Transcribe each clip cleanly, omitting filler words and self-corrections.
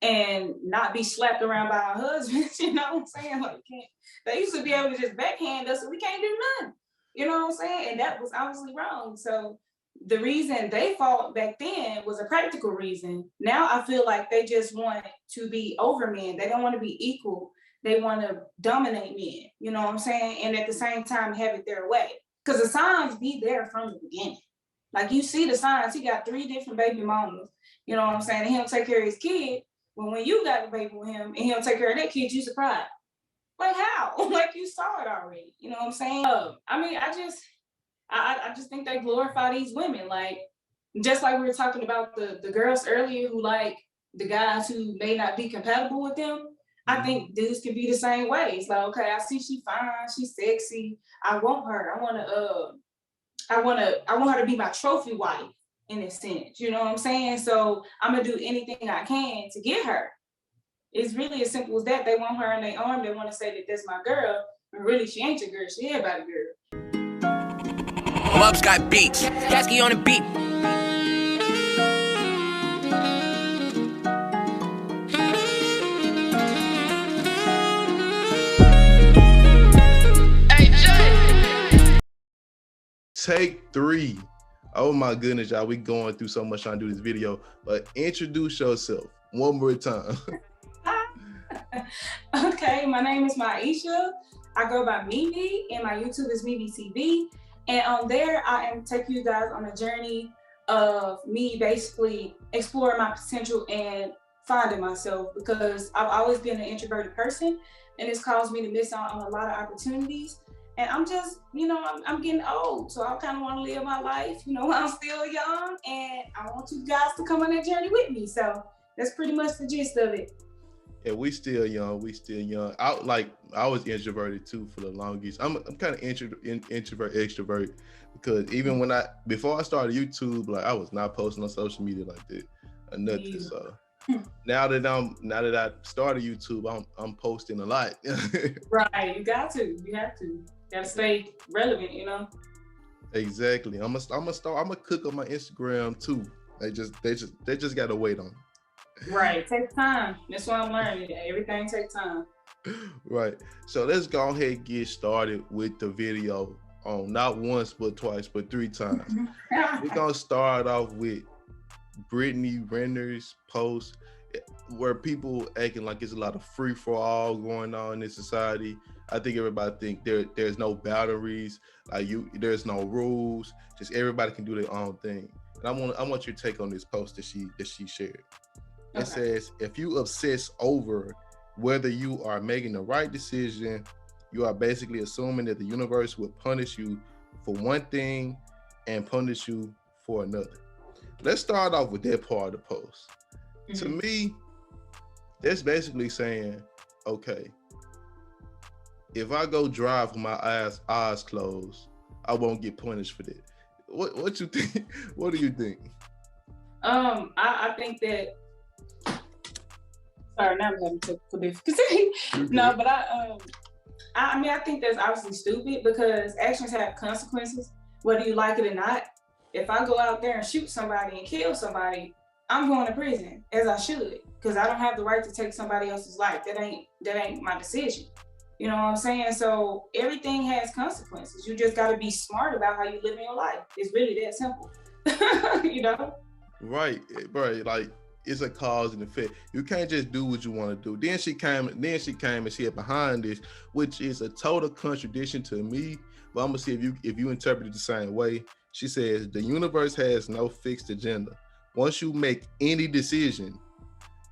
and not be slapped around by our husbands. You know what I'm saying? Like, they used to be able to just backhand us and we can't do nothing. You know what I'm saying? And that was obviously wrong. So the reason they fought back then was a practical reason. Now I feel like they just want to be over men. They don't want to be equal. They want to dominate men. You know what I'm saying? And at the same time, have it their way. Because the signs be there from the beginning. Like, you see the signs. He got 3 different baby mamas. You know what I'm saying? And he don't take care of his kid. But when you got a baby with him and he don't take care of that kid, you surprised. Like, how? Like, you saw it already. You know what I'm saying? I mean, I just think they glorify these women. Like, just like we were talking about the girls earlier who like the guys who may not be compatible with them. I think dudes can be the same way. It's like, okay, I see she fine, she's sexy. I want her. I want her to be my trophy wife in a sense. You know what I'm saying? So I'm gonna do anything I can to get her. It's really as simple as that. They want her in their arm. They want to say that that's my girl, but really she ain't your girl. She everybody's girl. Bubs got beats. Kasky on the beat. Take 3. Oh my goodness, y'all. We going through so much trying to do this video, but introduce yourself one more time. Okay, my name is Maisha. I go by Mimi, and my YouTube is MiMiTV. And on there, I am taking you guys on a journey of me basically exploring my potential and finding myself, because I've always been an introverted person, and it's caused me to miss out on a lot of opportunities. And I'm just, you know, I'm getting old, so I kind of want to live my life, you know, while I'm still young, and I want you guys to come on that journey with me. So that's pretty much the gist of it. Yeah, we still young. I was introverted too for the longest. I'm kind of introvert, extrovert, because even before I started YouTube, like, I was not posting on social media like that or nothing. Yeah. So now that I started YouTube, I'm posting a lot. Right, you have to stay relevant, you know. Exactly. I'm gonna cook on my Instagram too. They just gotta wait on it. Right, it takes time. That's what I'm learning. Everything takes time. Right. So let's go ahead and get started with the video on not once but twice but 3 times. We're gonna start off with Brittany Renner's post where people acting like it's a lot of free for all going on in this society. I think everybody think there's no boundaries, there's no rules, just everybody can do their own thing. And I want your take on this post that she shared. It says, if you obsess over whether you are making the right decision, you are basically assuming that the universe will punish you for one thing and punish you for another. Let's start off with that part of the post. To me, that's basically saying, okay, if I go drive with my eyes closed, I won't get punished for that. What you think? What do you think? I think that. Sorry, now I'm having technical difficulty. No, but I mean, I think that's obviously stupid, because actions have consequences, whether you like it or not. If I go out there and shoot somebody and kill somebody, I'm going to prison, as I should, because I don't have the right to take somebody else's life. That ain't my decision. You know what I'm saying? So everything has consequences. You just got to be smart about how you live in your life. It's really that simple. You know? Right. Like, it's a cause and effect. You can't just do what you want to do. Then she came and she had behind this, which is a total contradiction to me. But I'm gonna see if you interpret it the same way. She says the universe has no fixed agenda. Once you make any decision,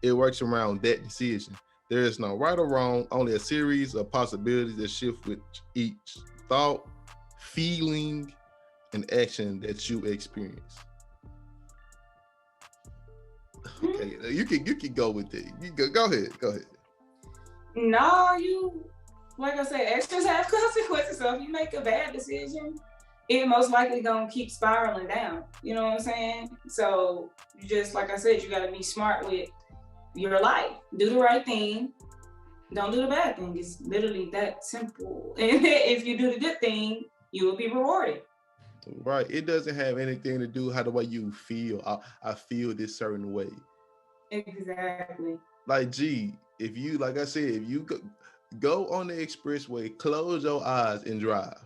it works around that decision. There is no right or wrong, only a series of possibilities that shift with each thought, feeling, and action that you experience. Okay, you can go with it. You go ahead. No, like I said, actions have consequences. So if you make a bad decision, it most likely gonna keep spiraling down. You know what I'm saying? So you just, like I said, you gotta be smart with your life. Do the right thing. Don't do the bad thing. It's literally that simple. And if you do the good thing, you will be rewarded. Right. It doesn't have anything to do how the way you feel. I feel this certain way. Exactly. Like, gee, if you, like I said, if you go on the expressway, close your eyes and drive.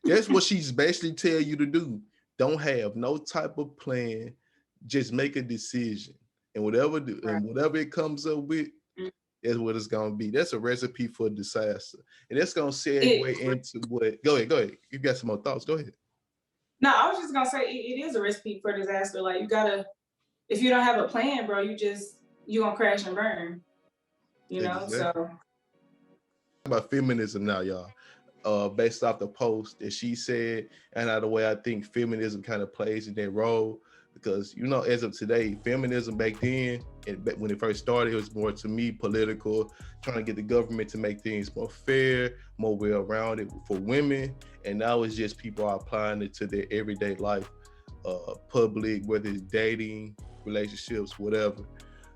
That's what she's basically tell you to do. Don't have no type of plan. Just make a decision, and Right. whatever it comes up with is what it's gonna be. That's a recipe for disaster, and that's gonna segue It, into what. Go ahead, go ahead. You got some more thoughts? Go ahead. no, I was just gonna say it is a recipe for disaster. Like you gotta, if you don't have a plan, bro, you gonna crash and burn. You know, Exactly. so About feminism now, y'all. Based off the post that she said, and out of the way I think feminism kind of plays in that role. Because as of today, feminism back then, and when it first started, it was more, to me, political, trying to get the government to make things more fair, more well-rounded for women. And now it's just people are applying it to their everyday life, public, whether it's dating, relationships, whatever.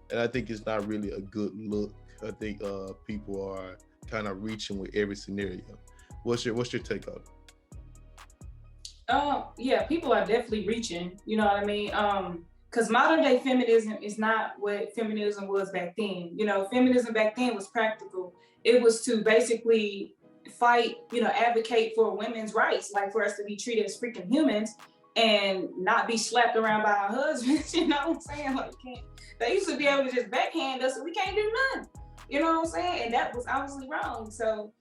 And I think it's not really a good look. I think people are kind of reaching with every scenario. What's your take on it? yeah, people are definitely reaching, you know what I mean? Because modern day feminism is not what feminism was back then. You know, feminism back then was practical. It was to basically fight, advocate for women's rights, like for us to be treated as freaking humans and not be slapped around by our husbands, you know what I'm saying? Like, they used to be able to just backhand us and we can't do nothing, you know what I'm saying? And that was obviously wrong. So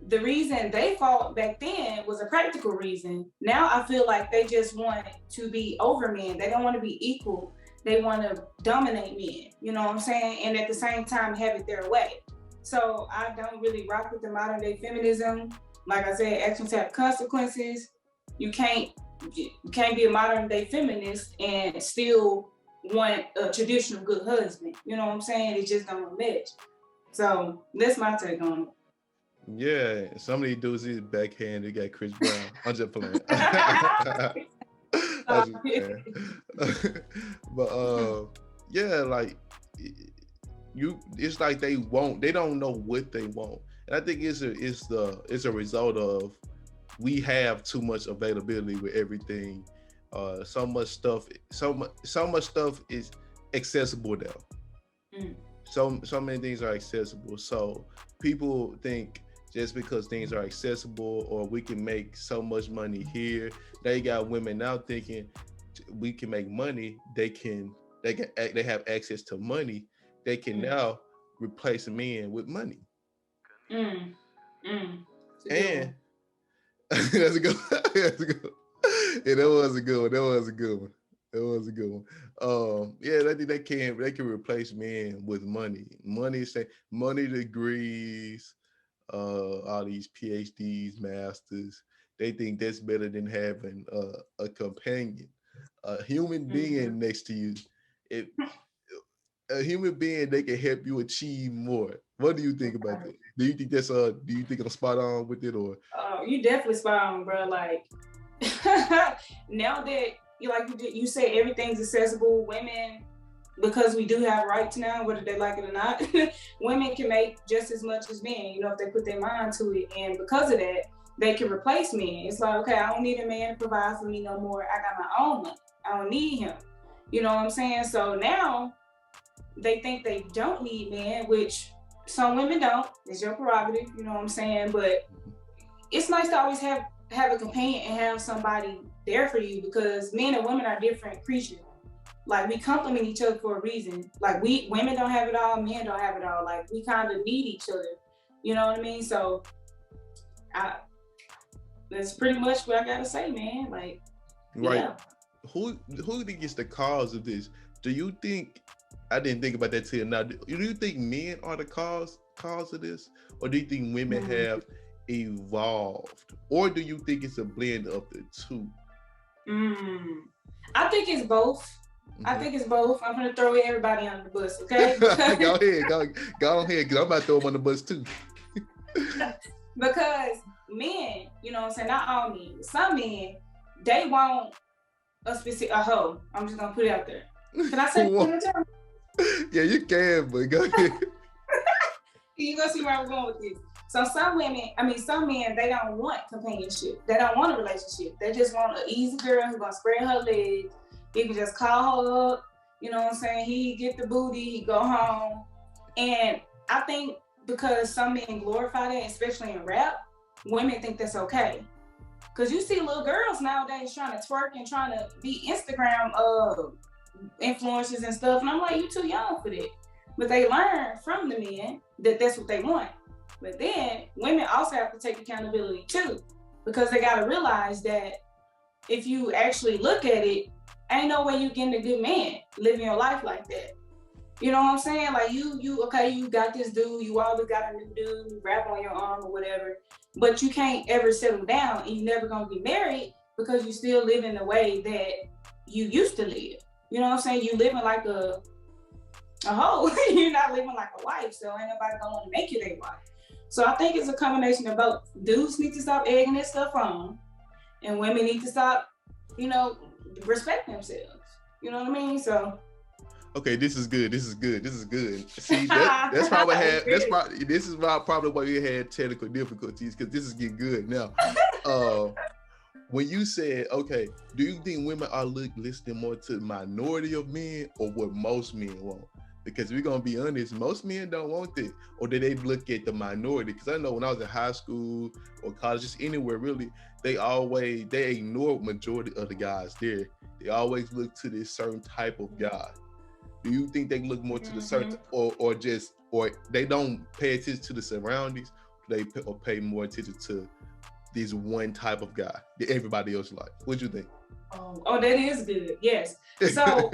the reason they fought back then was a practical reason. Now I feel like they just want to be over men. They don't want to be equal. They want to dominate men, you know what I'm saying? And at the same time, have it their way. So I don't really rock with the modern day feminism. Like I said, actions have consequences. You can't be a modern day feminist and still want a traditional good husband. You know what I'm saying? It just don't match. So that's my take on it. Yeah, some of these dudes is backhand. They got Chris Brown. I'm just playing. I'm just playing. But yeah, like it's like they don't know what they want, and I think it's a result of we have too much availability with everything. So much stuff is accessible now. So many things are accessible. So people think just because things are accessible or we can make so much money here, they got women now thinking we can make money. They have access to money. They can now replace men with money. And that's a good. That's a good. Yeah, that was a good one. Yeah, I think they can replace men with money. Money degrees, all these PhDs, masters. They think that's better than having a companion, a human being next to you. A human being, they can help you achieve more. What do you think about that? Do you think do you think I'm spot on with it, or? Oh, you definitely spot on, bro. Like now that you say everything's accessible, women, because we do have rights now, whether they like it or not, women can make just as much as men, if they put their mind to it. And because of that, they can replace men. It's like, okay, I don't need a man to provide for me no more. I got my own money. I don't need him. You know what I'm saying? So now they think they don't need men, which some women don't. It's your prerogative, you know what I'm saying? But it's nice to always have a companion and have somebody there for you, because men and women are different creatures. Like, we complement each other for a reason. Like, women don't have it all, men don't have it all. Like, we kind of need each other. You know what I mean? So that's pretty much what I gotta say, man. Like, right. Yeah. Who do you think is the cause of this? Do you think, I didn't think about that till now, do you think men are the cause of this? Or do you think women have evolved? Or do you think it's a blend of the two? I think it's both. I think it's both. I'm gonna throw everybody under the bus, okay? Go ahead, go ahead, because I'm about to throw them on the bus too. Because men, you know what I'm saying, not all men, some men, they want a hoe. I'm just gonna put it out there. Can I say it? Yeah, you can, but go ahead. You gonna see where I'm going with this. So some men, they don't want companionship. They don't want a relationship. They just want an easy girl who's gonna spread her legs. You can just call her up, You know what I'm saying? He get the booty, he go home. And I think because some men glorify that, especially in rap, women think that's okay. Because you see little girls nowadays trying to twerk and trying to be Instagram influencers and stuff. And I'm like, you too young for that. But they learn from the men that that's what they want. But then women also have to take accountability too, because they got to realize that if you actually look at it, ain't no way you getting a good man living your life like that. You know what I'm saying? Like you got this dude, you always got a new dude, you rap on your arm or whatever, but you can't ever settle down and you're never gonna get married because you still live in the way that you used to live. You know what I'm saying? You living like a hoe. You're not living like a wife, so ain't nobody gonna want to make you their wife. So I think it's a combination of both. Dudes need to stop egging this stuff on, and women need to stop, respect themselves. You know what I mean? So. Okay, this is good. This is good. This is good. See, that's probably this is probably why we had technical difficulties, because this is getting good now. When you said, okay, do you think women are listening more to the minority of men or what most men want? Because we're gonna be honest, most men don't want it, or do they look at the minority? Because I know when I was in high school or college, just anywhere really, they ignore majority of the guys there. They always look to this certain type of guy. Do you think they look more to the certain, or they don't pay attention to the surroundings? They pay more attention to this one type of guy that everybody else like? What do you think? Oh, that is good. Yes. So,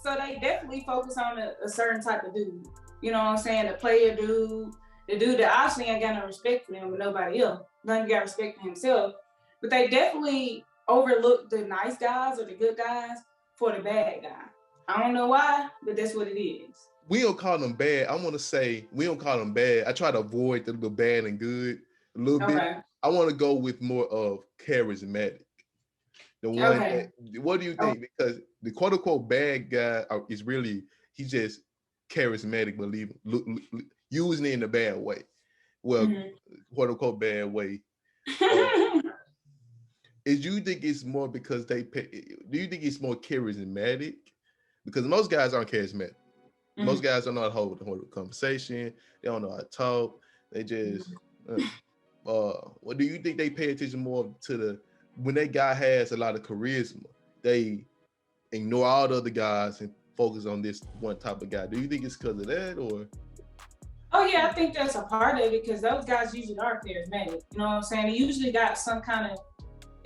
so they definitely focus on a certain type of dude. You know what I'm saying? The player dude, the dude that obviously ain't got no respect for him but nobody else. None got respect for himself. But they definitely overlook the nice guys or the good guys for the bad guy. I don't know why, but that's what it is. We don't call them bad. I want to say we don't call them bad. I try to avoid the bad and good a little bit. I want to go with more of charismatic. The one that, what do you think? Because the quote unquote bad guy is really, he's just charismatic, using it in a bad way. Well, quote unquote bad way. Is you think it's more because do you think it's more charismatic? Because most guys aren't charismatic. Most guys don't know how to hold a conversation. They don't know how to talk. They just, what do you think they pay attention more to when that guy has a lot of charisma, they ignore all the other guys and focus on this one type of guy? Do you think it's because of that, or? Oh yeah, I think that's a part of it, because those guys usually are charismatic. You know what I'm saying? They usually got some kind of,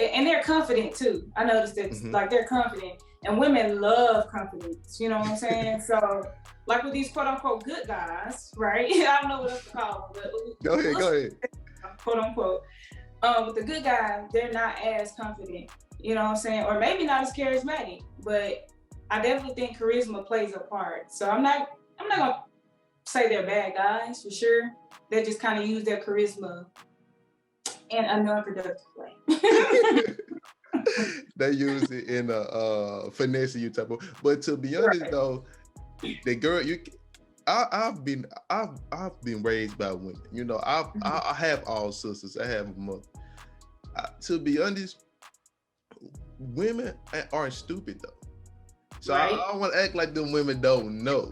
and they're confident too. I noticed that like they're confident, and women love confidence. You know what I'm saying? So like with these quote unquote good guys, right? I don't know what else to call them, but go ahead. Quote unquote. With the good guys, they're not as confident. You know what I'm saying? Or maybe not as charismatic, but I definitely think charisma plays a part. So I'm not gonna say they're bad guys for sure. They just kind of use their charisma in a non-productive way. They use it in a finesse you type of. But to be honest though, the girl I've been raised by women. You know, I have all sisters. I have a mother. To be honest, women aren't stupid though. So right? I don't want to act like them women don't know.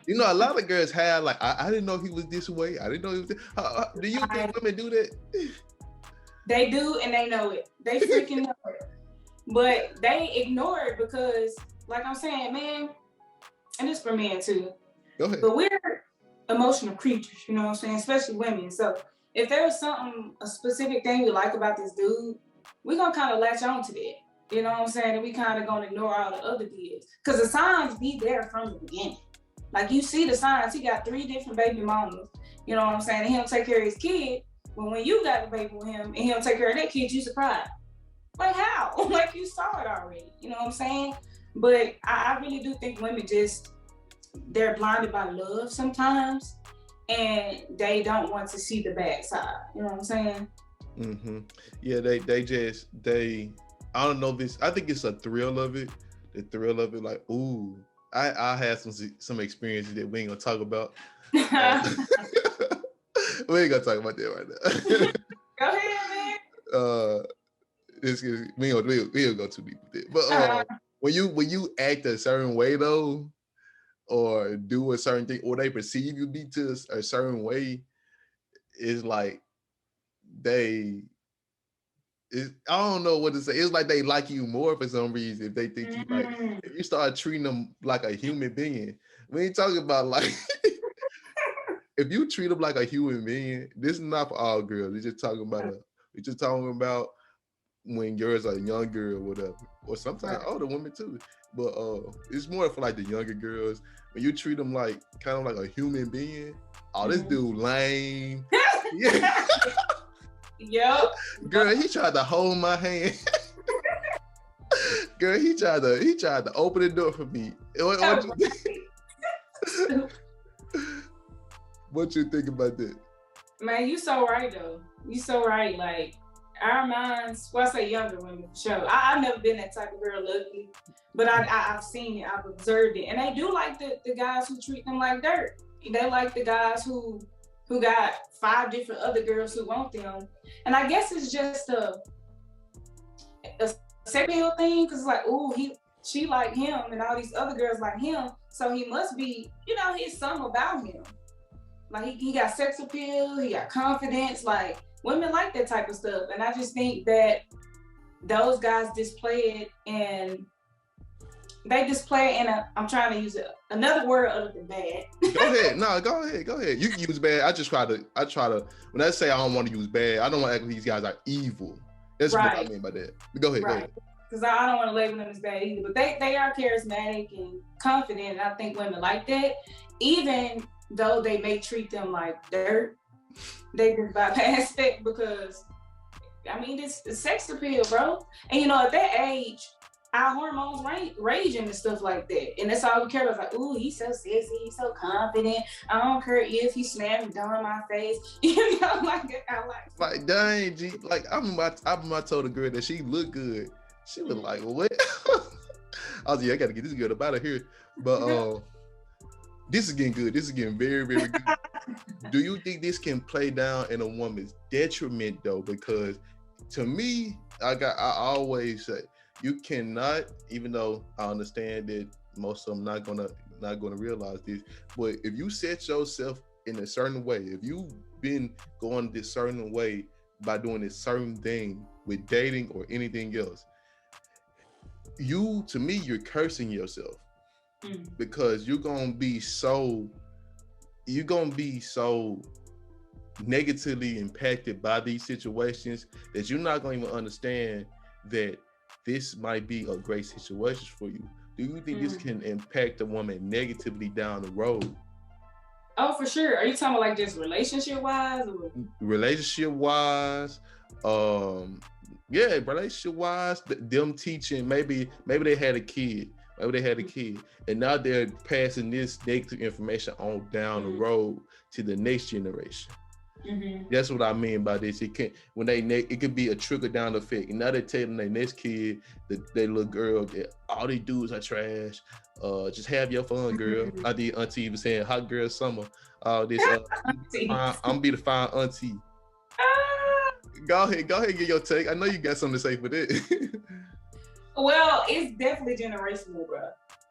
You know, a lot of girls have like, I didn't know he was this way. I didn't know he was this. Do you think women do that? They do, and they know it. They freaking know it. But they ignore it because, like I'm saying, man, and it's for men too. Go ahead. But we're emotional creatures, you know what I'm saying? Especially women. So if there's a specific thing you like about this dude, we're gonna kind of latch on to that. You know what I'm saying? And we kind of gonna ignore all the other deals. Because the signs be there from the beginning. Like you see the signs, he got 3 different baby mamas. You know what I'm saying? And he don't take care of his kid. But when you got the baby with him and he don't take care of that kid, you surprised. Like how? Like you saw it already. You know what I'm saying? But I really do think women they're blinded by love sometimes, and they don't want to see the bad side. You know what I'm saying? Yeah, I don't know this. I think it's a thrill of it. The thrill of it, like, ooh, I had some experiences that we ain't gonna talk about. We ain't gonna talk about that right now. Go ahead, man. We ain't gonna go too deep with it. But when you act a certain way though, or do a certain thing, or they perceive you be to a certain way, it's like I don't know what to say. It's like they like you more for some reason. If they think you like, if you start treating them like a human being, we ain't talking about like, if you treat them like a human being, this is not for all girls. We're just talking about when girls are younger or whatever, or sometimes older women too. But it's more for like the younger girls. When you treat them like kind of like a human being, oh, this dude lame. Yeah. Yep. Girl, he tried to hold my hand. Girl, he tried to open the door for me. What you think about that? Man, you so right though. You so right. Like our minds, well, I say younger women for sure. I've never been that type of girl, luckily, but I've seen it, I've observed it, and they do like the guys who treat them like dirt. They like the guys who got 5 different other girls who want them, and I guess it's just a sexual thing, because like, oh, she like him, and all these other girls like him, so he must be, he's something about him. Like he got sex appeal, he got confidence. Like women like that type of stuff, and I just think that those guys display it, and they display it in I'm trying to use another word other than bad. Go ahead. No, go ahead. You can use bad. I try to, when I say I don't want to use bad, I don't want to act like these guys are evil. That's right. What I mean by that. But go ahead. Right. Go ahead. Because I don't want to label them as bad either, but they are charismatic and confident, and I think women like that. Even though they may treat them like dirt, they just bypass that, because I mean, it's sex appeal, bro. And at that age, our hormones raging and stuff like that. And that's all we care about. Like, ooh, he's so sexy, he's so confident. I don't care if he slammed down my face. Like dang, G. Like I told a girl that she looked good. She was like, what? I was like, I gotta get this girl up out of here. But this is getting good. This is getting very, very good. Do you think this can play down in a woman's detriment though? Because to me, I always say you cannot, even though I understand that most of them not gonna realize this, but if you set yourself in a certain way, if you've been going this certain way by doing this certain thing with dating or anything else, to me, you're cursing yourself. Because you're gonna be so negatively impacted by these situations that you're not gonna even understand that this might be a great situation for you. Do you think this can impact a woman negatively down the road? Oh, for sure. Are you talking about like just relationship wise? Relationship wise, relationship wise, them teaching, maybe they had a kid. And now they're passing this negative information on down the road to the next generation. That's what I mean by this. It could be a trickle down effect. And now they're telling their next kid, their little girl, that all these dudes are trash. Just have your fun, girl. I did auntie was saying hot girl summer. All this. I'm be the fine auntie. Go ahead, get your take. I know you got something to say for that. Well, it's definitely generational, bro.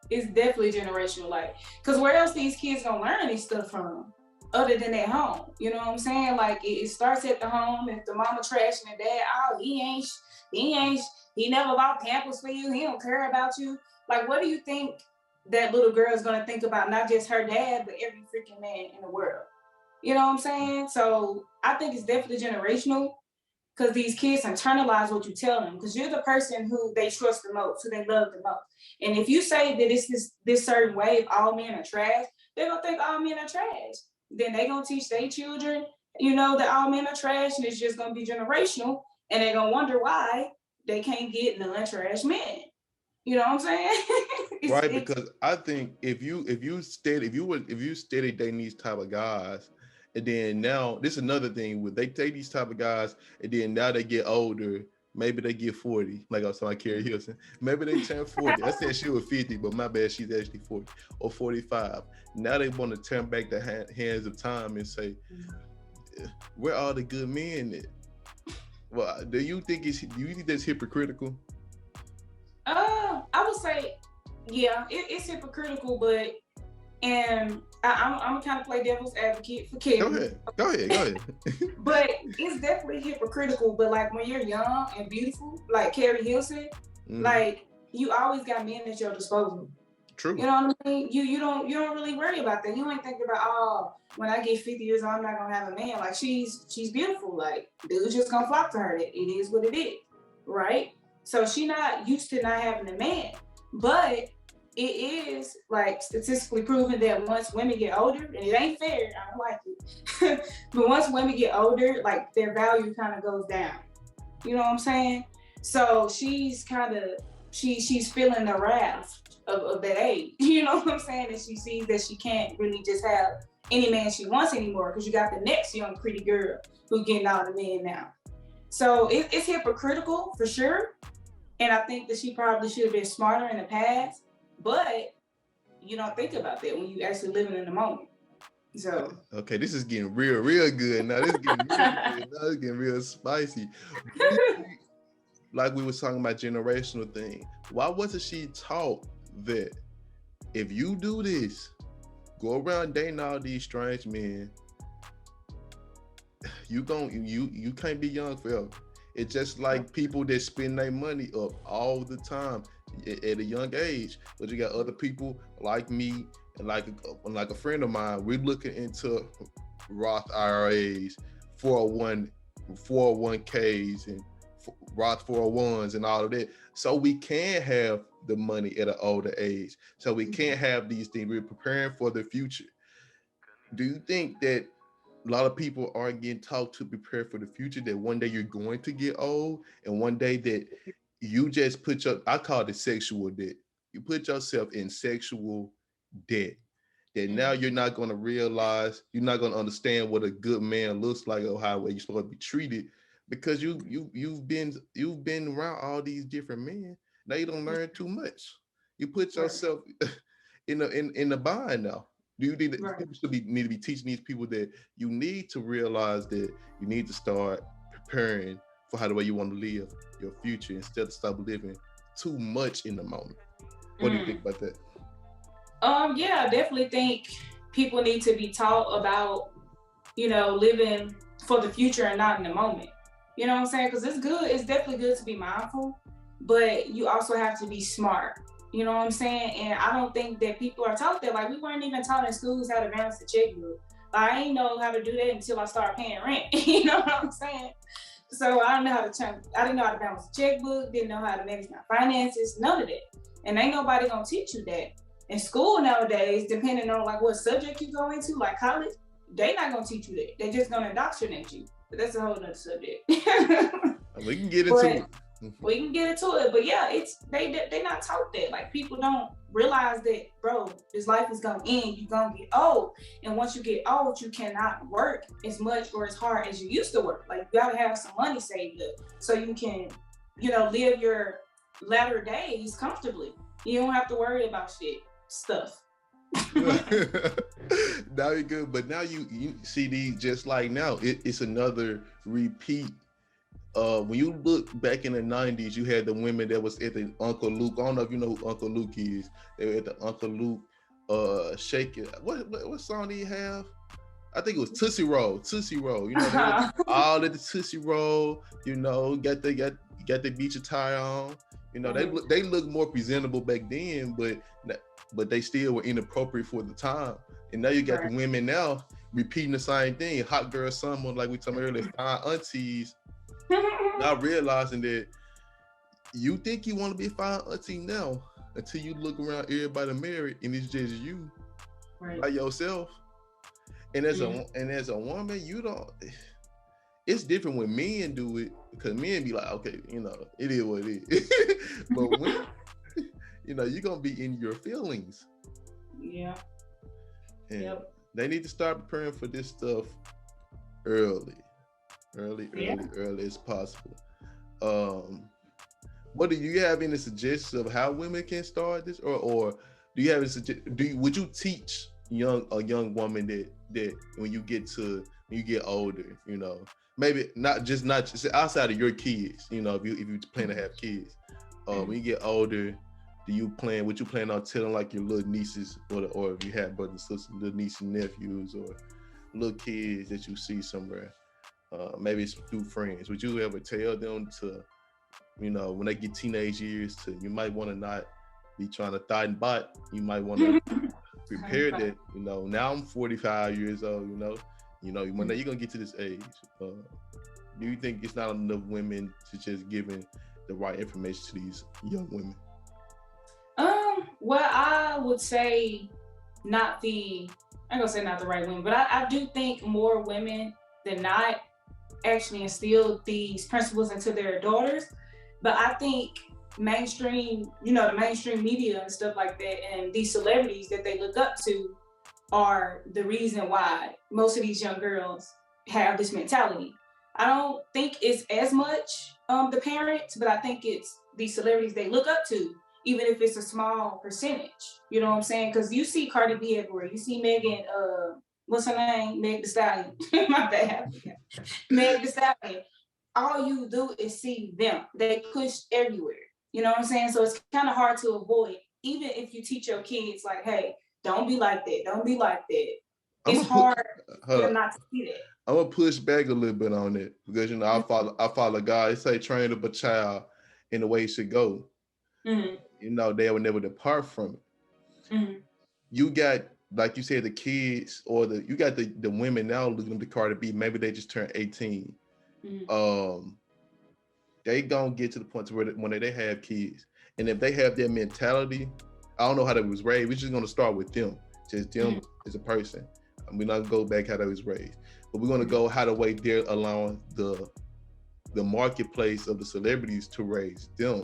It's definitely generational. Like, cause where else these kids gonna learn this stuff from, other than at home? You know what I'm saying? Like, it starts at the home. If the mama trashing the dad, oh, he never bought Pampers for you. He don't care about you. Like, what do you think that little girl is gonna think about? Not just her dad, but every freaking man in the world. You know what I'm saying? So I think it's definitely generational. Because these kids internalize what you tell them, because you're the person who they trust the most, who they love the most. And if you say that it's this certain way, if all men are trash, they're going to think all men are trash. Then they're going to teach their children, that all men are trash, and it's just going to be generational. And they're going to wonder why they can't get non-trash men. You know what I'm saying? Right, because I think if you steady dating these type of guys, and then now, this is another thing, where they take these type of guys, and then now they get older, maybe they get 40, like I was talking about Carrie Hilson. Maybe they turn 40. I said she was 50, but my bad, she's actually 40 or 45. Now they want to turn back the hands of time and say, where are the good men at? Well, do you think that's hypocritical? I would say, yeah, it's hypocritical, but and I'm gonna kind of play devil's advocate for Kevin. Go ahead. But it's definitely hypocritical. But like when you're young and beautiful, like Carrie Hill said, like you always got men at your disposal. True. You know what I mean? You don't really worry about that. You ain't thinking about, oh, when I get 50 years old, I'm not gonna have a man. Like she's beautiful. Like dudes just gonna flock to her. It is what it is, right? So she not used to not having a man. But it is like statistically proven that once women get older, and it ain't fair, I don't like it. But once women get older, like their value kind of goes down. You know what I'm saying? So she's kind of she's feeling the wrath of that age. You know what I'm saying? And she sees that she can't really just have any man she wants anymore because you got the next young pretty girl who's getting all the men now. So it's hypocritical for sure. And I think that she probably should have been smarter in the past. But you don't think about that when you actually living in the moment. So okay, this is getting real good now. This is getting real good. Now it's getting real spicy. Like we were talking about generational thing. Why wasn't she taught that if you do this, go around dating all these strange men, you can't be young forever. It's just like people that spend their money up all the time at a young age. But you got other people like me and like a friend of mine. We're looking into Roth IRAs, 401ks, and Roth 401s and all of that, so we can have the money at an older age. So we can't have these things. We're preparing for the future. Do you think that a lot of people aren't getting taught to prepare for the future, that one day you're going to get old and one day that you just I call it sexual debt. You put yourself in sexual debt that now you're not going to realize, you're not going to understand what a good man looks like or how you're supposed to be treated because you've been around all these different men. Now you don't learn too much. You put yourself in the bind now. Do you need people should need to be teaching these people that you need to realize that you need to start preparing for how the way you want to live your future instead of stop living too much in the moment? What do you think about that? Yeah, I definitely think people need to be taught about, living for the future and not in the moment. You know what I'm saying? Because it's definitely good to be mindful, but you also have to be smart. You know what I'm saying? And I don't think that people are taught that. Like we weren't even taught in schools how to balance the checkbook. Like, I ain't know how to do that until I started paying rent. You know what I'm saying? So I didn't know how to balance the checkbook, didn't know how to manage my finances, none of that. And ain't nobody gonna teach you that. In school nowadays, depending on like what subject you go into, like college, they not gonna teach you that. They're just gonna indoctrinate you. But that's a whole nother subject. We can get into it. We can get into it, but yeah, they not taught that. Like people don't realize that, bro, this life is gonna end. You're gonna get old, and once you get old, you cannot work as much or as hard as you used to work. Like you gotta have some money saved up so you can, live your latter days comfortably. You don't have to worry about stuff. Now you're good, but now you see these just like now. It's another repeat. When you look back in the 90s, you had the women that was at the Uncle Luke. I don't know if you know who Uncle Luke is. They were at the Uncle Luke shake it. What song do you have? I think it was Tootsie Roll. Tootsie Roll. All of the Tootsie Roll. Got the beach attire on. They look more presentable back then, but they still were inappropriate for the time. And now you got the women now repeating the same thing. Hot girl summer, like we talked earlier, fine aunties. Not realizing that you think you want to be a fine auntie now until you look around everybody married and it's just you by yourself. And as a woman, you don't. It's different when men do it because men be like, okay, it is what it is. But when you're gonna be in your feelings. Yeah. And they need to start preparing for this stuff early as possible. What do you have any suggestions of how women can start this, or do you have would you teach a young woman that when you get older, maybe not just outside of your kids, if you plan to have kids, when you get older, What you plan on telling like your little nieces or if you have brothers and sisters, little nieces and nephews or little kids that you see somewhere, maybe it's through friends, would you ever tell them to, when they get teenage years, you might want to not be trying to thought and bot, you might want to prepare that, now I'm 45 years old, one day you're gonna get to this age. Do you think it's not enough women to just giving the right information to these young women? Well, I would say I'm gonna say not the right women, but I do think more women than not actually instill these principles into their daughters. But I think mainstream, the mainstream media and stuff like that, and these celebrities that they look up to are the reason why most of these young girls have this mentality. I don't think it's as much the parents, but I think it's these celebrities they look up to, even if it's a small percentage. You know what I'm saying? Because you see Cardi B everywhere. You see Megan, what's her name? Meg Thee Stallion. My bad. Meg Thee Stallion. All you do is see them. They push everywhere. You know what I'm saying? So it's kind of hard to avoid, even if you teach your kids like, hey, don't be like that. Don't be like that. It's hard for them not to see that. I'm gonna push back a little bit on it because I follow God. Say train up a child in the way it should go. Mm-hmm. They will never depart from it. Mm-hmm. You got, like you said, the kids or you got the women now looking at the Cardi B. Maybe they just turned 18. Mm-hmm. They gonna get to the point where when they have kids, and if they have their mentality, I don't know how they was raised. We're just gonna start with them, just them as a person. We're not gonna go back how they was raised, but we're gonna go how the way they're allowing the marketplace of the celebrities to raise them,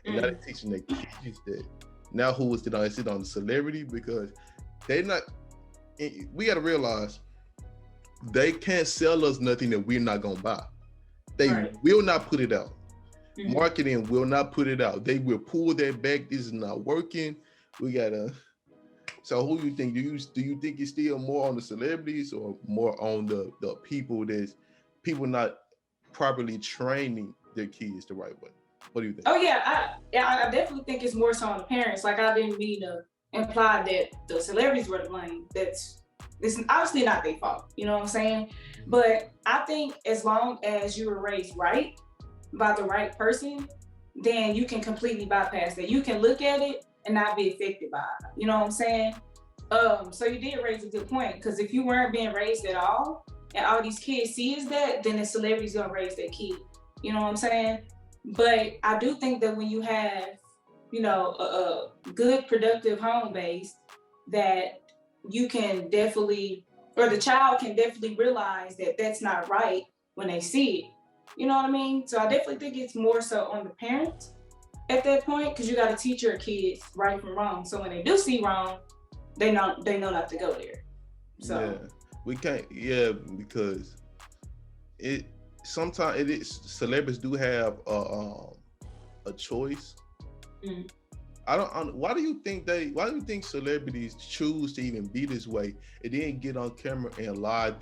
and now they're teaching their kids that. Now who is it on? Is it on the celebrity? Because they're not. We gotta realize they can't sell us nothing that we're not gonna buy. They will not put it out. Mm-hmm. Marketing will not put it out. They will pull that back. This is not working. We gotta. So who you think? Do you think it's still more on the celebrities or more on the people not properly training their kids the right way? What do you think? Oh yeah, I definitely think it's more so on the parents. Like I didn't mean to imply that the celebrities were to blame. It's obviously not their fault. You know what I'm saying? But I think as long as you were raised right by the right person, then you can completely bypass that. You can look at it and not be affected by it. You know what I'm saying? So you did raise a good point, because if you weren't being raised at all, and all these kids see is that, then the celebrity's gonna raise their kid. You know what I'm saying? But I do think that when you have, a good, productive home base, that you can definitely, or the child can definitely realize that that's not right when they see it. You know what I mean? So I definitely think it's more so on the parents at that point, because you got to teach your kids right from wrong. So when they do see wrong, they know not to go there. So yeah, we can't. Yeah, because sometimes celebrities do have a choice. Mm. Why do you think celebrities choose to even be this way and then get on camera and lie about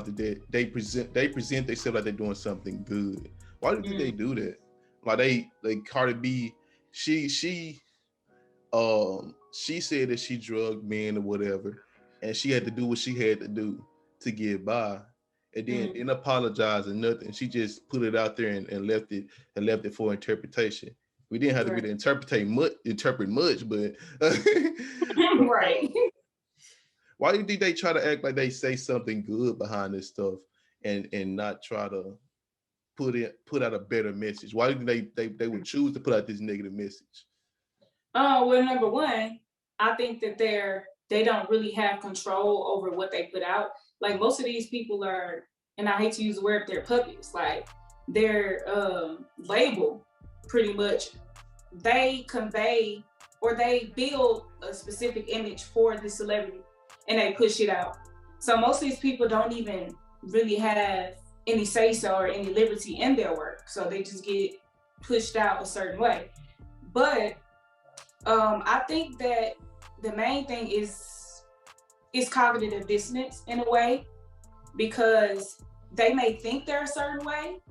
that they present themselves like they're doing something good? Why do you think they do that? Like Cardi B, she said that she drugged men or whatever, and she had to do what she had to do to get by, and then didn't apologize or nothing. She just put it out there and left it for interpretation. We didn't have to really interpret much, but right. Why do you think they try to act like they say something good behind this stuff and not try to put out a better message? Why do you think they would choose to put out this negative message? Well, number one, I think that they don't really have control over what they put out. Like most of these people are, and I hate to use the word, they're puppets. Like they're labeled pretty much. They convey or they build a specific image for the celebrity and they push it out. So most of these people don't even really have any say-so or any liberty in their work. So they just get pushed out a certain way. But I think that the main thing is cognitive dissonance in a way, because they may think they're a certain way,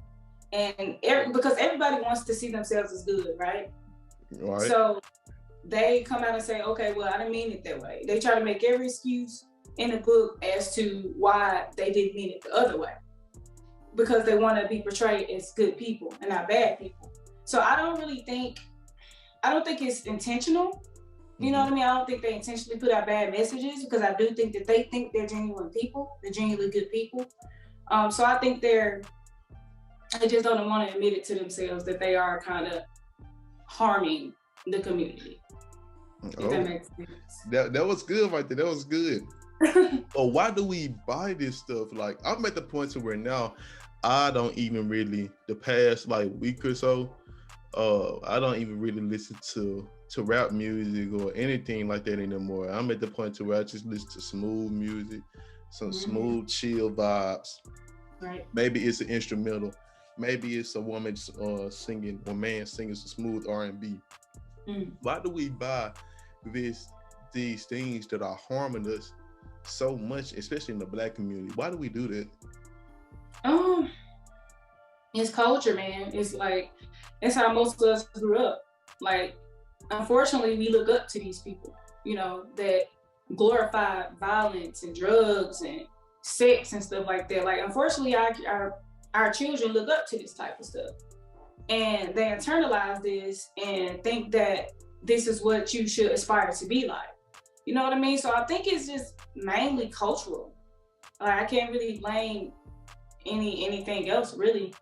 and because everybody wants to see themselves as good, right? Right. So they come out and say, okay, well, I didn't mean it that way. They try to make every excuse in the book as to why they didn't mean it the other way, because they want to be portrayed as good people and not bad people. So I don't think it's intentional. You know what I mean? I don't think they intentionally put out bad messages, because I do think that they think they're genuine people, they're genuinely good people. So I think they just don't want to admit it to themselves that they are kind of harming the community. If that makes sense. That was good right there. That was good. But why do we buy this stuff? Like, I'm at the point to where now I don't even really, the past like week or so, I don't even really listen to rap music or anything like that anymore. I'm at the point to where I just listen to smooth music, some smooth, chill vibes. Right. Maybe it's an instrumental. Maybe it's a woman singing or man singing some smooth R&B. Why do we buy these things that are harming us so much, especially in the Black community? Why do we do that? It's culture, man. It's like, it's how most of us grew up. Like, unfortunately, we look up to these people, you know, that glorify violence and drugs and sex and stuff like that. Like, unfortunately, our children look up to this type of stuff, and they internalize this and think that this is what you should aspire to be like. You know what I mean? So I think it's just mainly cultural. Like, I can't really blame anything else, really.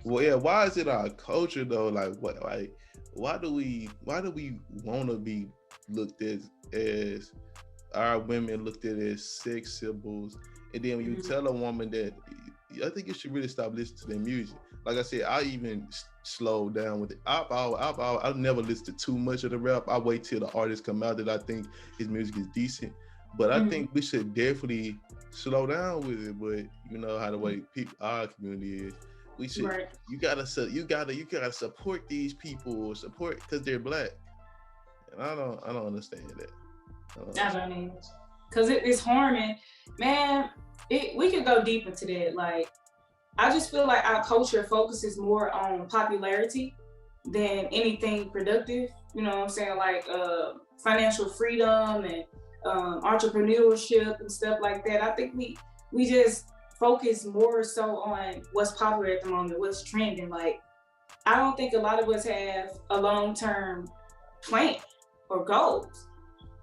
Well, yeah. Why is it our culture though? Like, what? Like, why do we want to be looked at as our women looked at as sex symbols? And then when you tell a woman that, I think you should really stop listening to their music. Like I said, I even slowed down with it. I've never listened to too much of the rap. I wait till the artist come out that I think his music is decent. But I think we should definitely slow down with it. But you know how the way our community is. We should. Right. You gotta support these people, support because they're Black. And I don't understand that. I don't know, because it's harming, man. We could go deep into that. Like, I just feel like our culture focuses more on popularity than anything productive. You know what I'm saying? Like financial freedom and entrepreneurship and stuff like that. I think we just focus more so on what's popular at the moment, what's trending. Like, I don't think a lot of us have a long-term plan or goals.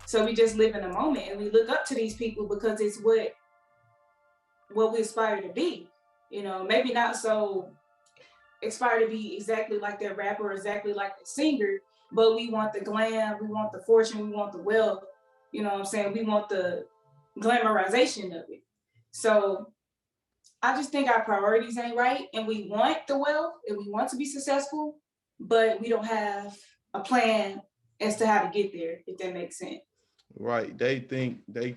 So we just live in the moment and we look up to these people because it's what we aspire to be. You know, maybe not so aspire to be exactly like that rapper, exactly like the singer, but we want the glam, we want the fortune, we want the wealth. You know what I'm saying? We want the glamorization of it. So I just think our priorities ain't right, and we want the wealth and we want to be successful, but we don't have a plan as to how to get there, if that makes sense. Right. They think we're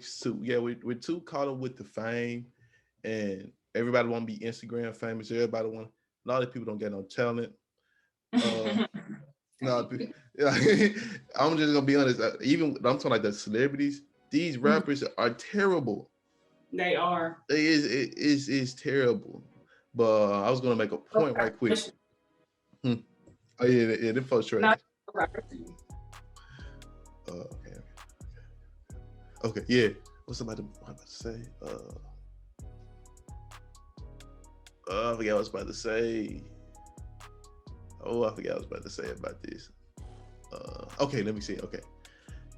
too caught up with the fame, and everybody want to be Instagram famous. Everybody want. A lot of people don't get no talent. No, I'm just gonna be honest. Even I'm talking like the celebrities. These rappers are terrible. They are. It is terrible. But I was gonna make a point right quick. Oh yeah, the folks trash. Okay, yeah. What's somebody about to say? I forgot what I was about to say. I forgot what I was about to say about this. Okay, let me see. Okay.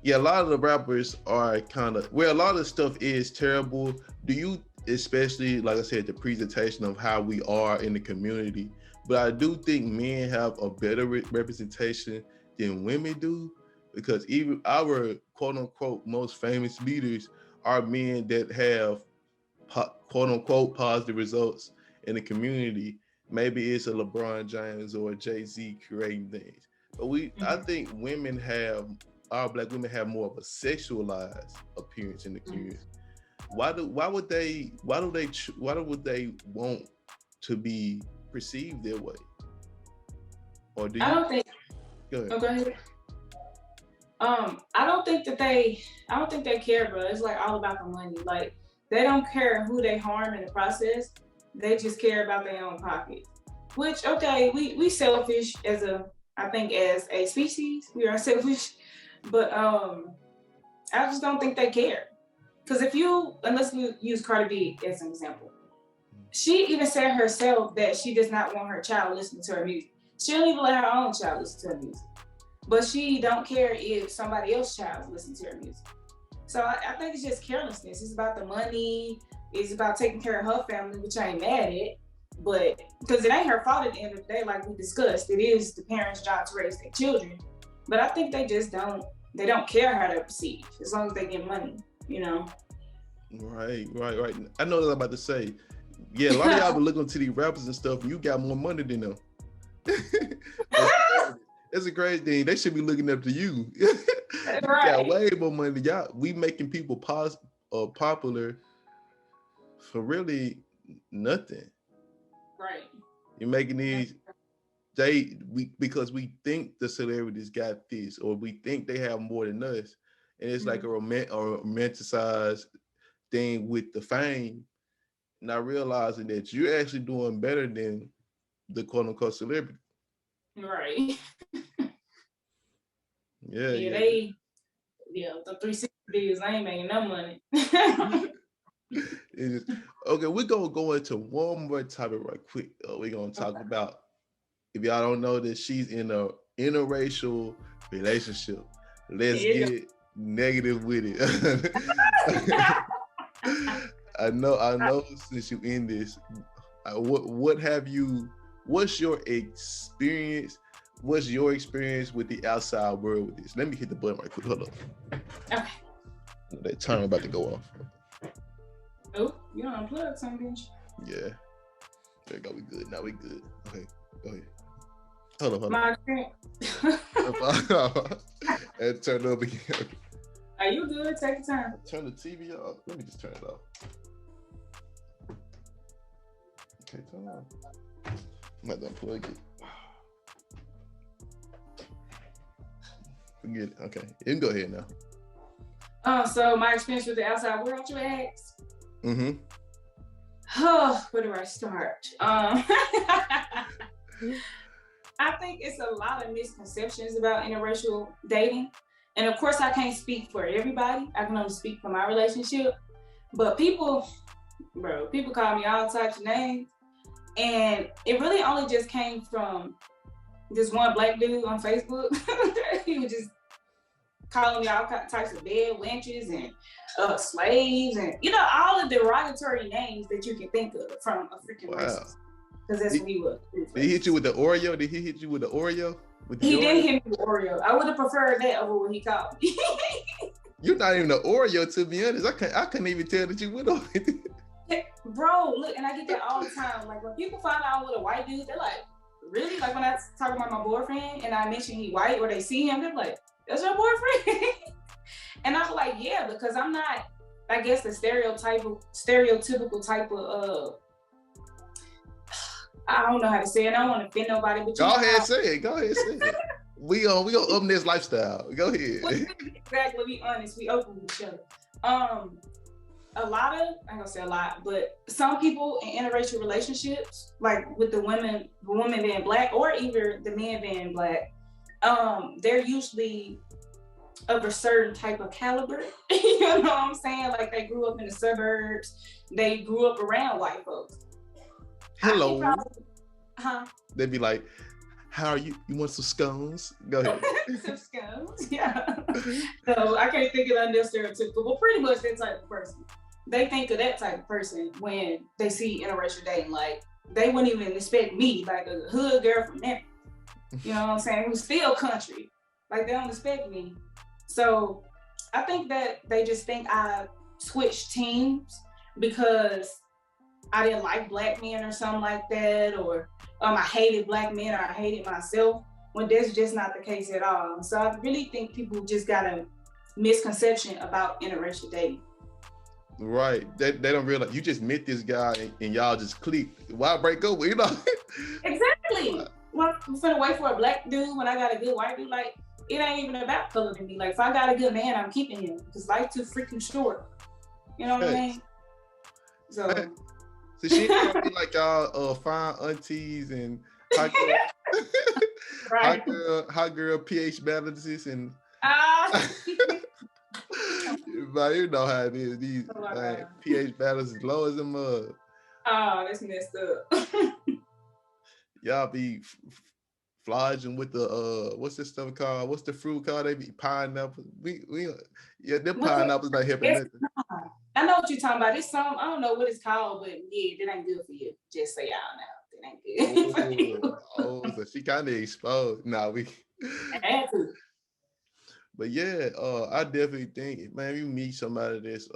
Yeah, a lot of the rappers are kind of, where a lot of stuff is terrible. Do you, especially, like I said, the presentation of how we are in the community, but I do think men have a better representation than women do, because even our quote unquote most famous leaders are men that have quote unquote positive results in the community. Maybe it's a LeBron James or a Jay-Z creating things, but I think our Black women have more of a sexualized appearance in the community. Why would they want to be perceived that way? Or do you? I don't think. Go ahead. Go ahead. I don't think they care, bro. It's like all about the money. Like, they don't care who they harm in the process. They just care about their own pocket. Which, okay, we selfish as a I think as a species, we are selfish, but I just don't think they care. Because unless we use Cardi B as an example, she even said herself that she does not want her child listening to her music. She don't even let her own child listen to her music. But she don't care if somebody else's child listens to her music. So I think it's just carelessness. It's about the money. It's about taking care of her family, which I ain't mad at. But because it ain't her fault at the end of the day, like we discussed, it is the parents' job to raise their children. But I think they just don't care how they're perceived as long as they get money, you know? Right. I know what I'm about to say. Yeah, a lot of y'all been looking to these rappers and stuff, and you got more money than them. It's a great thing. They should be looking up to you. You got way more money. Y'all, we making people popular for really nothing. Right. You're making these because we think the celebrities got this, or we think they have more than us, and it's like a romanticized thing with the fame, not realizing that you're actually doing better than the quote unquote celebrity. Right. Yeah. The 360 videos, I ain't making no money. Okay, we're gonna go into one more topic right quick. We're gonna talk about, if y'all don't know that she's in a interracial relationship. Let's get negative with it. I know since you in this, what's your experience? What's your experience with the outside world with this? Let me hit the button right quick. Hold on. Okay. That timer about to go off. Oh, you don't unplug something. Yeah. There we go. We good. Now we good. Okay. Go ahead. Hold on. My experience. And turn it up again. Okay. Are you good? Take your time. Turn the TV off. Let me just turn it off. Okay, turn it on. I'm not gonna plug it. Forget it. Okay, you can go ahead now. So my experience with the outside world, you asked? Mm-hmm. Oh, where do I start? I think it's a lot of misconceptions about interracial dating. And of course, I can't speak for everybody. I can only speak for my relationship. But people call me all types of names. And it really only just came from this one black dude on Facebook. He was just calling me all types of dead wenches and slaves and, all the derogatory names that you can think of from a freaking racist. Because that's what he was. Did he hit you with the Oreo? Did he hit you with the Oreo? He did hit me with Oreo. I would have preferred that over what he called me. You're not even an Oreo, to be honest. I couldn't even tell that you went on it. Bro, look, and I get that all the time. Like when people find out with a white dude, they're like, really? Like when I talk about my boyfriend and I mention he white or they see him, they're like, that's your boyfriend? And I'm like, yeah, because I'm not, I guess, the stereotypical type of I don't know how to say it. I don't want to offend nobody, but Go ahead, say it. We on UpNext Lifestyle. Go ahead. Exactly. We honest. We open with each other. I ain't gonna say a lot, but some people in interracial relationships, like with the woman being black or either the men being black, they're usually of a certain type of caliber. You know what I'm saying? Like they grew up in the suburbs. They grew up around white folks. Hello. They'd be like, how are you? You want some scones? Go ahead. Some scones, yeah. So I can't think of that stereotypical, but pretty much that type of person. They think of that type of person when they see interracial dating. Like they wouldn't even expect me, like a hood girl from Memphis. You know what I'm saying? Who's still country. Like they don't expect me. So I think that they just think I switched teams because I didn't like black men or something like that, or I hated black men or I hated myself, when that's just not the case at all. So I really think people just got a misconception about interracial dating. Right. They don't realize you just met this guy and y'all just clicked. Why break up? Exactly. Well, I'm finna wait for a black dude when I got a good white dude. Like, it ain't even about color to me. Like, if I got a good man, I'm keeping him because life's too freaking short. You know what I mean? So she ain't gonna be like y'all fine aunties and Right. hot girl pH balances and Ah. but you know how it is. These Oh my God. pH balance is low as a mud. Oh, that's messed up. Y'all be flogging with the what's this stuff called? What's the fruit called? They be pineapple. We yeah, them Well, pineapples not helping it's nothing. not. I know what you're talking about. It's some, I don't know what it's called, but yeah, that ain't good for you. Just so y'all know. That ain't good for you. So she kind of exposed. Nah, we. I had to. But yeah, I definitely think, man, you meet somebody that's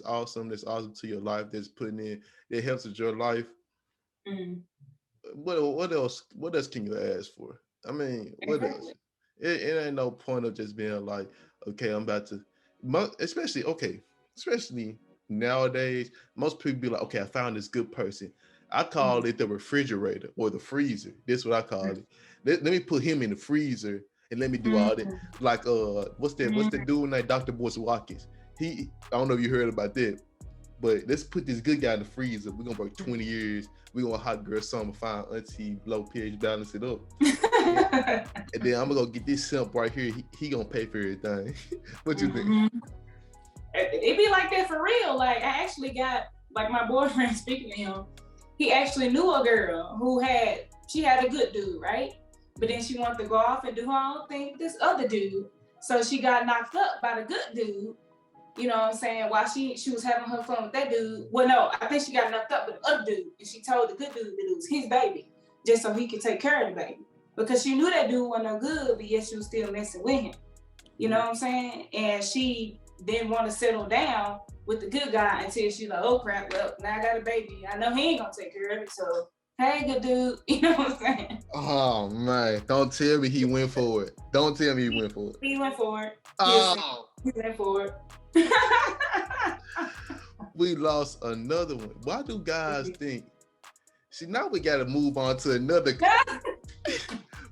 awesome to your life, that's putting in, that helps with your life. Mm. What else can you ask for? I mean, what else? It ain't no point of just being like, okay, I'm about to, especially nowadays, most people be like, okay, I found this good person. I call it the refrigerator or the freezer. That's what I call it. Let me put him in the freezer and let me do all that. Like what's the dude named Dr. Boyce Watkins? I don't know if you heard about that, but let's put this good guy in the freezer. We're gonna work 20 years. We're gonna hot girl summer, find auntie, low pH, balance it up. And then I'm gonna go get this simp right here. He gonna pay for everything. What you think? It be like that for real. Like I actually got, like my boyfriend, speaking to him, he actually knew a girl who had a good dude, right? But then she wanted to go off and do her own thing with this other dude. So she got knocked up by the good dude. You know what I'm saying? While she was having her fun with that dude. Well, no, I think she got knocked up with the other dude. And she told the good dude that it was his baby, just so he could take care of the baby. Because she knew that dude wasn't no good, but yet she was still messing with him. You know what I'm saying? And she didn't want to settle down with the good guy until she's like, oh crap, well, now I got a baby. I know he ain't gonna take care of it. So, hey, good dude. You know what I'm saying? Oh man, don't tell me he went for it. Don't tell me he went for it. He went for it. Oh. He went for it. We lost another one. Why do guys think? See, now we got to move on to another.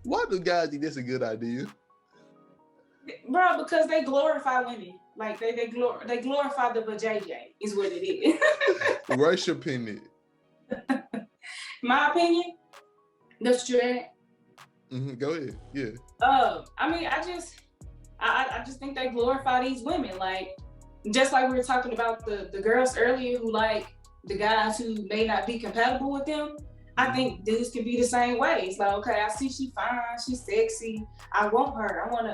Why do guys think that's a good idea? Bro, because they glorify women. Like they glorify the vajayjay is what it is. What's your opinion? My opinion? That's true. Go ahead. Yeah. I mean, I just think they glorify these women. Like, just like we were talking about the girls earlier who like the guys who may not be compatible with them. I think dudes can be the same way. It's like, okay, I see she fine, she's sexy. I want her. I want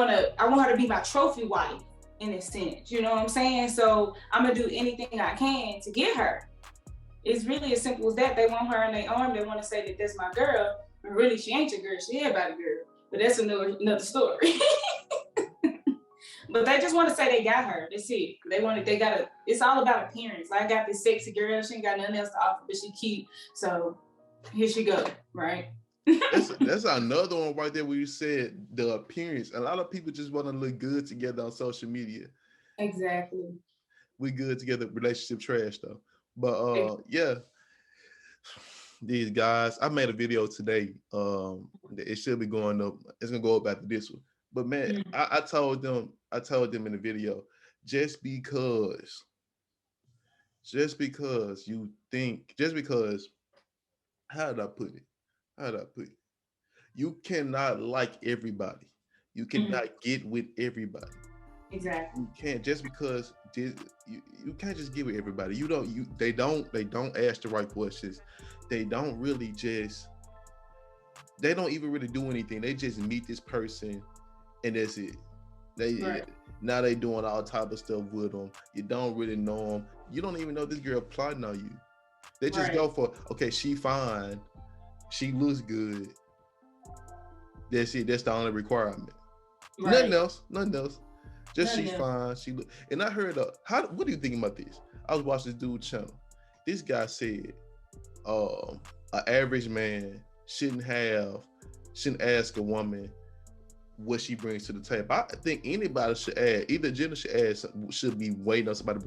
her to be my trophy wife in a sense. You know what I'm saying? So I'm gonna do anything I can to get her. It's really as simple as that. They want her in their arm. They want to say that that's my girl. But really, she ain't your girl. She everybody's girl. But that's another story. But they just want to say they got her. That's it. It's all about appearance. Like, I got this sexy girl. She ain't got nothing else to offer, but she cute. So here she go, right? That's another one right there where you said the appearance. A lot of people just want to look good together on social media. Exactly. We good together, relationship trash though. But yeah. These guys, I made a video today. It should be going up. It's gonna go up after this one. But man, I told them in the video, just because how did I put it? You cannot like everybody. You cannot get with everybody. Exactly. You can't just because you can't just get with everybody. They don't ask the right questions. They don't even really do anything. They just meet this person and that's it. Now they doing all type of stuff with them. You don't really know them. You don't even know this girl plotting on you. They just go for, okay, she fine. She looks good. That's it. That's the only requirement. Nothing else. Just she's fine. She look. And I heard what do you think about this? I was watching this dude's channel. This guy said an average man shouldn't ask a woman what she brings to the table. I think anybody should add, either gender should be waiting on somebody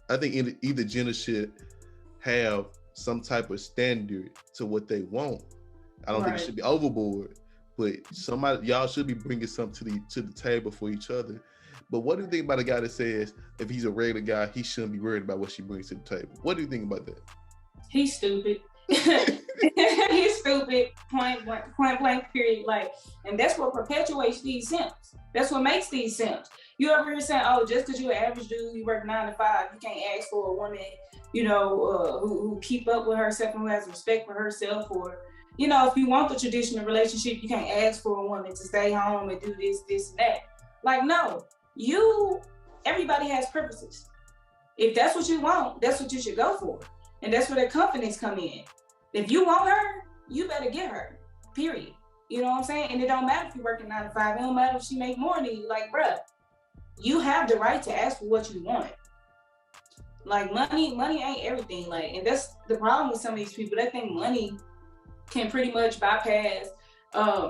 I think either gender should have some type of standard to what they want. I don't think it should be overboard, but y'all should be bringing something to the table for each other. But what do you think about a guy that says if he's a regular guy, he shouldn't be worried about what she brings to the table? What do you think about that? He's stupid. You're stupid, point blank, period. Like, and that's what perpetuates these simps. That's what makes these simps. You ever hear saying, oh, just because you're an average dude, you work 9 to 5, you can't ask for a woman, you know, who keep up with herself and who has respect for herself, or, you know, if you want the traditional relationship, you can't ask for a woman to stay home and do this, and that. Like, no, everybody has purposes. If that's what you want, that's what you should go for. And that's where the confidence come in. If you want her, you better get her, period. You know what I'm saying? And it don't matter if you're working 9 to 5, it don't matter if she make more than you. Like, bruh, you have the right to ask for what you want. Like, money ain't everything. Like, and that's the problem with some of these people. They think money can pretty much bypass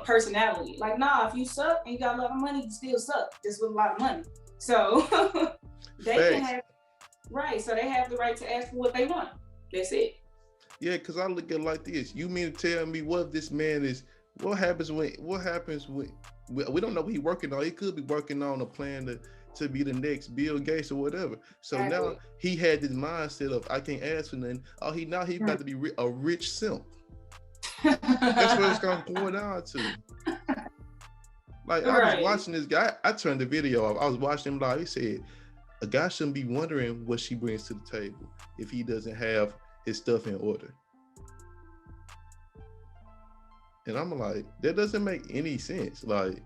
personality. Like, nah, if you suck and you got a lot of money, you still suck, just with a lot of money. So they can have, right, so they have the right to ask for what they want. That's it. Yeah, because I look at it like this. You mean to tell me what if this man is, what happens when we don't know what he's working on. He could be working on a plan to be the next Bill Gates or whatever. So now he had this mindset of, I can't ask for nothing. Oh, he's about to be a rich simp. That's what it's gonna boil down to. Like, I was watching this guy, I turned the video off. I was watching him live. He said, a guy shouldn't be wondering what she brings to the table if he doesn't have his stuff in order. And I'm like, that doesn't make any sense. Like,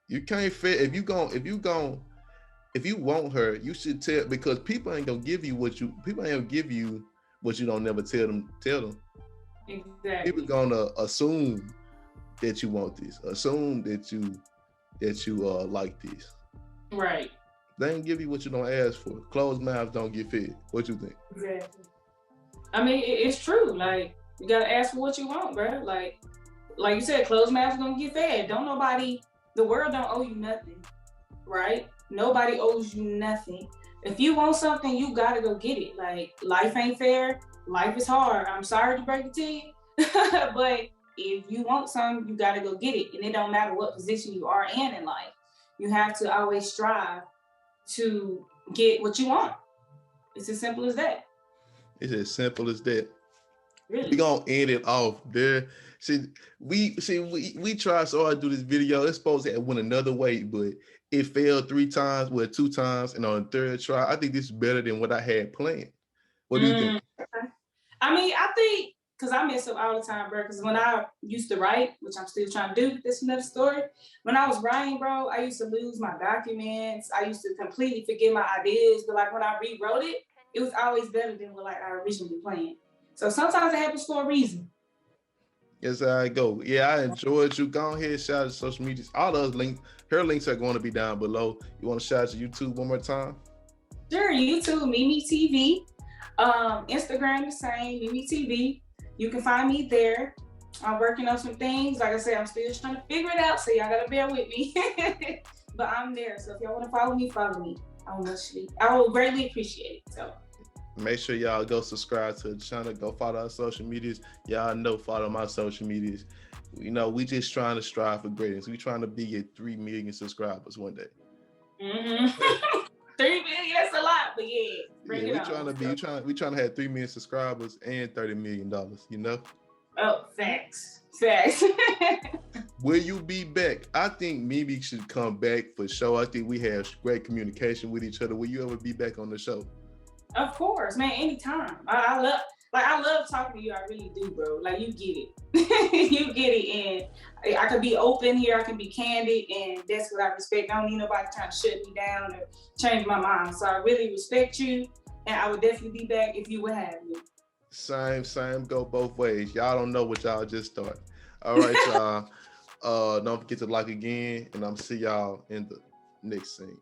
you can't fit, if you want her, you should tell, because people ain't gonna give you what you don't never tell them. Exactly. People gonna assume that you want this, assume that you like this. Right. They ain't give you what you don't ask for. Closed mouths don't get fed. What you think? Exactly. I mean, it's true. Like, you gotta ask for what you want, bro. Like you said, closed mouths gonna get fed. The world don't owe you nothing, right? Nobody owes you nothing. If you want something, you gotta go get it. Like, life ain't fair. Life is hard. I'm sorry to break it to you, but if you want something, you gotta go get it. And it don't matter what position you are in life. You have to always strive to get what you want. It's as simple as that. It's as simple as that. Really? We gonna end it off there. We tried so hard to do this video. It's supposed to win another way, but it failed 3 times, 2 times, and on the 3rd try, I think this is better than what I had planned. What do you think? I mean, I think, because I mess up all the time, bro, because when I used to write, which I'm still trying to do, this is another story. When I was writing, bro, I used to lose my documents. I used to completely forget my ideas, but like when I rewrote it, it was always better than what like I originally planned. So sometimes it happens for a reason. Yes, I go. Yeah, I enjoyed you. Go ahead, shout out to social medias. All those links, her links are going to be down below. You want to shout out to YouTube one more time? Sure, YouTube, MiMiTV. Instagram the same, MiMiTV. You can find me there. I'm working on some things. Like I said, I'm still trying to figure it out, so y'all gotta bear with me. But I'm there, so if y'all want to follow me, follow me. I will greatly appreciate it. So make sure y'all go subscribe to the channel. Go follow our social medias. Y'all know, follow my social medias. You know, we just trying to strive for greatness. We trying to be at 3 million subscribers one day. 3 million, that's a lot, but yeah. We trying to have 3 million subscribers and $30 million, you know? Oh, facts. Will you be back? I think Mimi should come back for sure. I think we have great communication with each other. Will you ever be back on the show? Of course, man, anytime. I love talking to you. I really do, bro. Like, you get it. You get it. And I can be open here. I can be candid. And that's what I respect. I don't need nobody trying to shut me down or change my mind. So I really respect you. And I would definitely be back if you would have me. Same. Go both ways. Y'all don't know what y'all just started. All right, y'all. Don't forget to like again. And I'm see y'all in the next scene.